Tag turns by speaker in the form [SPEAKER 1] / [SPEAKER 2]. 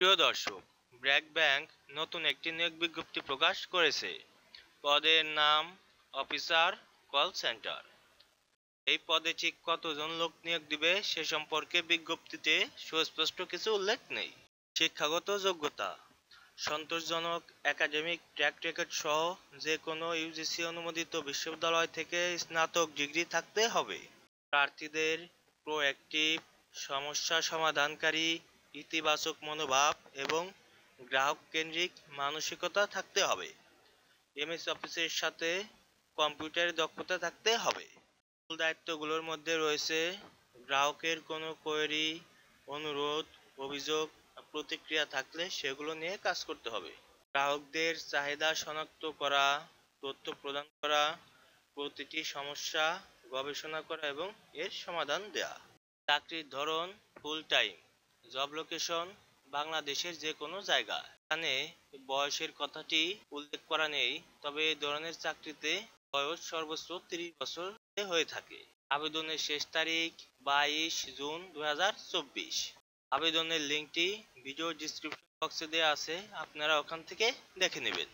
[SPEAKER 1] প্রিয় দর্শক, ব্র্যাক ব্যাংক নতুন একটি নিয়োগ বিজ্ঞপ্তি প্রকাশ করেছে। পদের নাম অফিসার কল সেন্টার। এই পদে ঠিক কতজন লোক নিয়োগ দিবে সে সম্পর্কে বিজ্ঞপ্তিতে সুস্পষ্ট কিছু উল্লেখ নেই। শিক্ষাগত যোগ্যতা: সন্তোষজনক একাডেমিক ট্র্যাক রেকর্ড সহ যে কোনো ইউজিসি অনুমোদিত বিশ্ববিদ্যালয় থেকে স্নাতক ডিগ্রি থাকতে হবে। প্রার্থীদের প্রোঅ্যাক্টিভ, সমস্যা সমাধানকারী, ইতিবাচক মনোভাব এবং গ্রাহক কেন্দ্রিক মানসিকতা থাকতে হবে। এমএস অফিসের সাথে কম্পিউটারের দক্ষতা থাকতে হবে। মূল দায়িত্বগুলোর মধ্যে রয়েছে গ্রাহকের কোনো কোয়েরি, অনুরোধ, অভিযোগ, প্রতিক্রিয়া থাকলে সেগুলো নিয়ে কাজ করতে হবে। গ্রাহকদের চাহিদা শনাক্ত করা, তথ্য প্রদান করা, প্রতিটি সমস্যা গবেষণা করা এবং এর সমাধান দেওয়া। চাকরির ধরন ফুল টাইম। জব লোকেশন বাংলাদেশের যে কোনো জায়গা। এখানে বয়সের কথাটি উল্লেখ করা নেই, তবে এই ধরনের চাকরিতে বয়স সর্বোচ্চ 30 বছর হয়ে থাকে। আবেদনের শেষ তারিখ 22 জুন 2024। আবেদনের লিঙ্কটি ভিডিও ডিসক্রিপশন বক্সে দেওয়া আছে, আপনারা ওখান থেকে দেখে নেবেন।